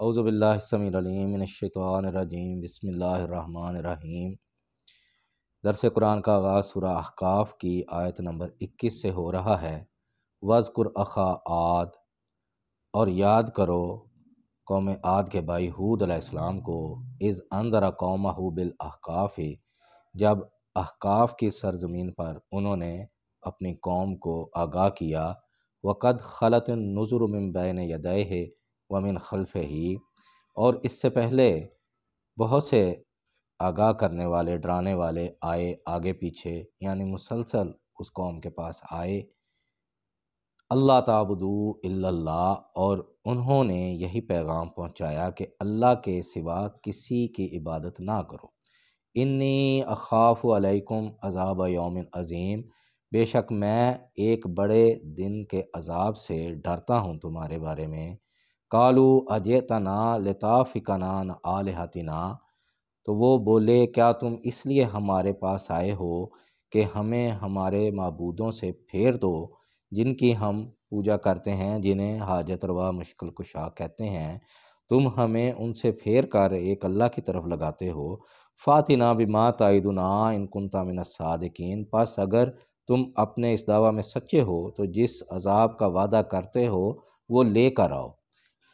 اعوذ باللہ السمیع العلیم من الشیطان الرجیم بسم اللہ الرحمن الرحیم۔ درس قرآن کا آغاز سورہ احقاف کی آیت نمبر 21 سے ہو رہا ہے۔ وَاذْکُرْ أَخَا عَاد، اور یاد کرو قوم عاد کے بھائی ہود علیہ السلام کو، اذ انذر قومہ بالاحقاف، جب احقاف کی سرزمین پر انہوں نے اپنی قوم کو آگاہ کیا۔ وَقَدْ خَلَتِ النُّذُرُ مِن بَيْنِ يَدَيْهِ وَمِن خَلْفِهِ، اور اس سے پہلے بہت سے آگاہ کرنے والے، ڈرانے والے آئے آگے پیچھے، یعنی مسلسل اس قوم کے پاس آئے۔ اللہ تعبدو الا اللہ، اور انہوں نے یہی پیغام پہنچایا کہ اللہ کے سوا کسی کی عبادت نہ کرو۔ انی اخاف علیکم عذاب یوم عظیم، بے شک میں ایک بڑے دن کے عذاب سے ڈرتا ہوں تمہارے بارے میں۔ قالوا اجئتنا لتافکنا عن آلہتنا، تو وہ بولے کیا تم اس لیے ہمارے پاس آئے ہو کہ ہمیں ہمارے معبودوں سے پھیر دو جن کی ہم پوجا کرتے ہیں، جنہیں حاجت روا مشکل کشا کہتے ہیں، تم ہمیں ان سے پھیر کر ایک اللہ کی طرف لگاتے ہو۔ فاتنا بما تعدنا ان کنت من الصادقین، پس اگر تم اپنے اس دعویٰ میں سچے ہو تو جس عذاب کا وعدہ کرتے ہو وہ لے کر آؤ۔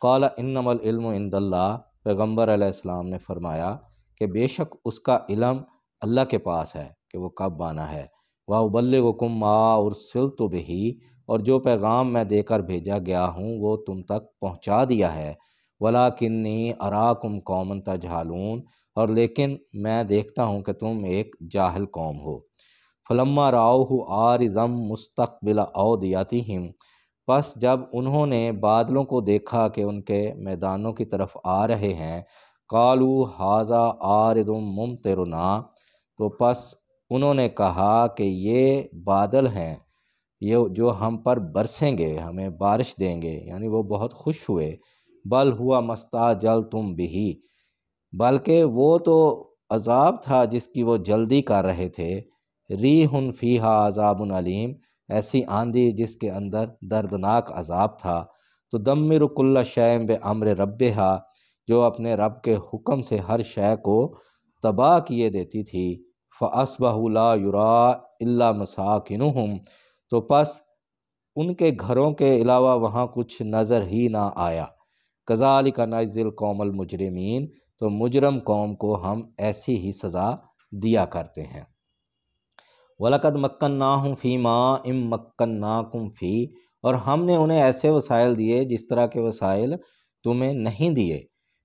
قال انما العلم عند اللہ، پیغمبر علیہ السلام نے فرمایا کہ بے شک اس کا علم اللہ کے پاس ہے کہ وہ کب آنا ہے۔ وَأُبَلِّغُكُم مَّا أُرْسِلْتُ بِهِ، اور جو پیغام میں دے کر بھیجا گیا ہوں وہ تم تک پہنچا دیا ہے۔ وَلَٰكِنِّي أَرَاكُمْ قَوْمًا تَجْهَلُونَ، اور لیکن میں دیکھتا ہوں کہ تم ایک جاہل قوم ہو۔ فَلَمَّا رَأَوْهُ عَارِضًا مُسْتَقْبِلَ أَوْدِيَتِهِمْ، پس جب انہوں نے بادلوں کو دیکھا کہ ان کے میدانوں کی طرف آ رہے ہیں، قالوا ھذا عارض ممطرنا، تو پس انہوں نے کہا کہ یہ بادل ہیں یہ جو ہم پر برسیں گے، ہمیں بارش دیں گے، یعنی وہ بہت خوش ہوئے۔ بل ہوا مستعجلتم بہ، بلکہ وہ تو عذاب تھا جس کی وہ جلدی کر رہے تھے۔ ریح فیہا عذاب علیم، ایسی آندھی جس کے اندر دردناک عذاب تھا۔ تدمر کل شیء بامر ربہا، جو اپنے رب کے حکم سے ہر شے کو تباہ کیے دیتی تھی۔ فاصبحوا لا یری الا مساکنہم، تو پس ان کے گھروں کے علاوہ وہاں کچھ نظر ہی نہ آیا۔ کذالک نجزی القوم المجرمین، تو مجرم قوم کو ہم ایسی ہی سزا دیا کرتے ہیں۔ وَلَقَدْ مَكَّنَّاهُمْ فِي مَاءٍ مَّكَّنَّاكُمْ فِيهِ، اور ہم نے انہیں ایسے وسائل دیے جس طرح کے وسائل تمہیں نہیں دیے۔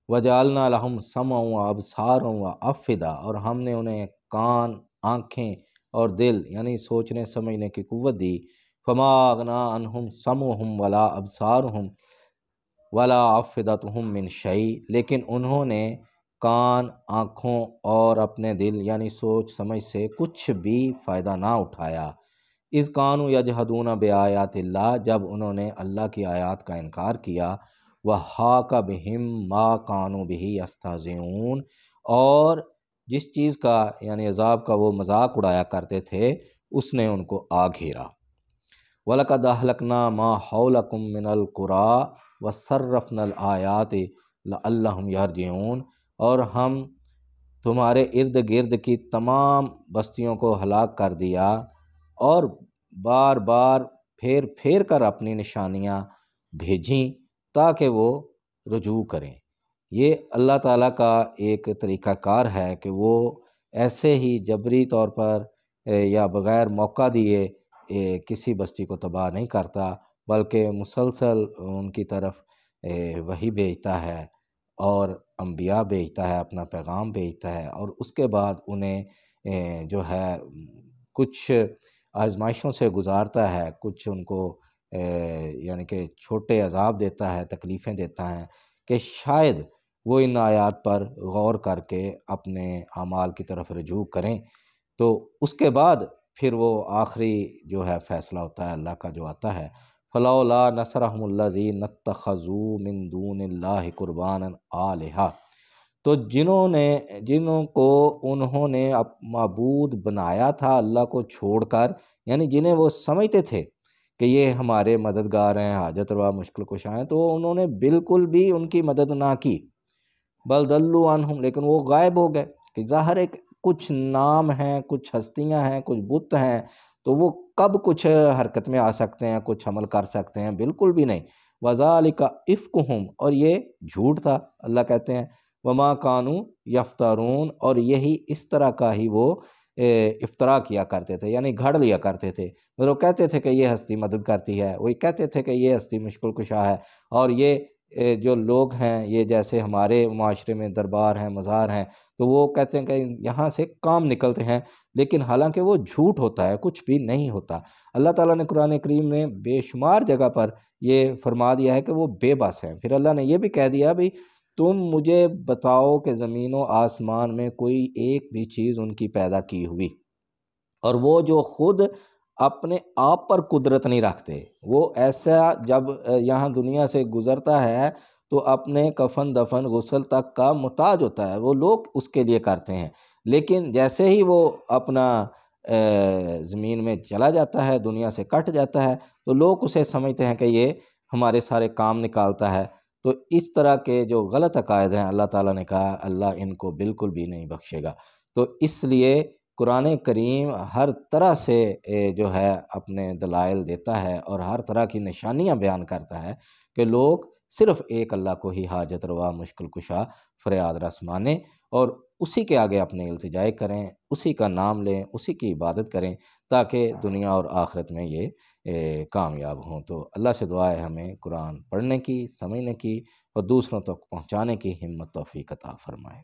وَجَعَلْنَا لَهُمْ سَمْعًا وَأَبْصَارًا وَأَفْئِدَةً، اور ہم نے انہیں کان، آنکھیں اور دل، یعنی سوچنے سمجھنے کی قوت دی۔ فَمَا أَغْنَىٰ عَنْهُمْ سَمْعُهُمْ وَلَا أَبْصَارُهُمْ وَلَا أَفْئِدَتُهُمْ مِنْ شَيْءٍ، لیکن انہوں نے کان، آنکھوں اور اپنے دل یعنی سوچ سمجھ سے کچھ بھی فائدہ نہ اٹھایا۔ اذ کانوا یجحدون بآیات اللہ، جب انہوں نے اللہ کی آیات کا انکار کیا۔ وحاق بہم ما کانوا بہ یستہزئون، اور جس چیز کا یعنی عذاب کا وہ مذاق اڑایا کرتے تھے اس نے ان کو آ گھیرا۔ وَلَقَدْ أَهْلَكْنَا مَا حَوْلَكُم مِّنَ الْقُرَىٰ وَصَرَّفْنَا الْآيَاتِ لَعَلَّهُمْ يَرْجِعُونَ، اور ہم تمہارے ارد گرد کی تمام بستیوں کو ہلاک کر دیا اور بار بار پھیر پھیر کر اپنی نشانیاں بھیجیں تاکہ وہ رجوع کریں۔ یہ اللہ تعالیٰ کا ایک طریقہ کار ہے کہ وہ ایسے ہی جبری طور پر یا بغیر موقع دیے کسی بستی کو تباہ نہیں کرتا، بلکہ مسلسل ان کی طرف وحی بھیجتا ہے اور انبیاء بھیجتا ہے، اپنا پیغام بھیجتا ہے، اور اس کے بعد انہیں جو ہے کچھ آزمائشوں سے گزارتا ہے، کچھ ان کو یعنی کہ چھوٹے عذاب دیتا ہے، تکلیفیں دیتا ہے کہ شاید وہ ان آیات پر غور کر کے اپنے اعمال کی طرف رجوع کریں، تو اس کے بعد پھر وہ آخری جو ہے فیصلہ ہوتا ہے اللہ کا جو آتا ہے۔ فلولا نصرهم الذین اتخذوا من دون اللہ قربانا آلہہ، تو جنہوں کو انہوں نے معبود بنایا تھا اللہ کو چھوڑ کر، یعنی جنہیں وہ سمجھتے تھے کہ یہ ہمارے مددگار ہیں، حاجت روا، مشکل کشا ہیں، تو انہوں نے بالکل بھی ان کی مدد نہ کی۔ بل دلوا عنہم، لیکن وہ غائب ہو گئے، کہ ظاہر ہے کہ کچھ نام ہیں، کچھ ہستیاں ہیں، کچھ بت ہیں، تو وہ کب کچھ حرکت میں آ سکتے ہیں، کچھ عمل کر سکتے ہیں؟ بالکل بھی نہیں۔ وَذَلِكَ إِفْكُهُمْ، اور یہ جھوٹ تھا، اللہ کہتے ہیں وَمَا كَانُوا يَفْتَرُونَ، اور یہی اس طرح کا ہی وہ افطرا کیا کرتے تھے، یعنی گھڑ لیا کرتے تھے۔ وہ کہتے تھے کہ یہ ہستی مدد کرتی ہے، وہی کہتے تھے کہ یہ ہستی مشکل کشا ہے، اور یہ جو لوگ ہیں، یہ جیسے ہمارے معاشرے میں دربار ہیں، مزار ہیں، تو وہ کہتے ہیں کہ یہاں سے کام نکلتے ہیں، لیکن حالانکہ وہ جھوٹ ہوتا ہے، کچھ بھی نہیں ہوتا۔ اللہ تعالیٰ نے قرآن کریم میں بے شمار جگہ پر یہ فرما دیا ہے کہ وہ بے بس ہیں۔ پھر اللہ نے یہ بھی کہہ دیا بھی تم مجھے بتاؤ کہ زمین و آسمان میں کوئی ایک بھی چیز ان کی پیدا کی ہوئی، اور وہ جو خود اپنے آپ پر قدرت نہیں رکھتے، وہ ایسا جب یہاں دنیا سے گزرتا ہے تو اپنے کفن دفن غسل تک کا محتاج ہوتا ہے، وہ لوگ اس کے لیے کرتے ہیں، لیکن جیسے ہی وہ اپنا زمین میں چلا جاتا ہے، دنیا سے کٹ جاتا ہے، تو لوگ اسے سمجھتے ہیں کہ یہ ہمارے سارے کام نکالتا ہے۔ تو اس طرح کے جو غلط عقائد ہیں، اللہ تعالیٰ نے کہا اللہ ان کو بالکل بھی نہیں بخشے گا۔ تو اس لیے قرآن کریم ہر طرح سے جو ہے اپنے دلائل دیتا ہے، اور ہر طرح کی نشانیاں بیان کرتا ہے کہ لوگ صرف ایک اللہ کو ہی حاجت روا، مشکل کشا، فریاد رس مانیں، اور اسی کے آگے اپنے التجائے کریں، اسی کا نام لیں، اسی کی عبادت کریں، تاکہ دنیا اور آخرت میں یہ کامیاب ہوں۔ تو اللہ سے دعا ہے ہمیں قرآن پڑھنے کی، سمجھنے کی، اور دوسروں تک پہنچانے کی ہمت توفیق عطا فرمائے۔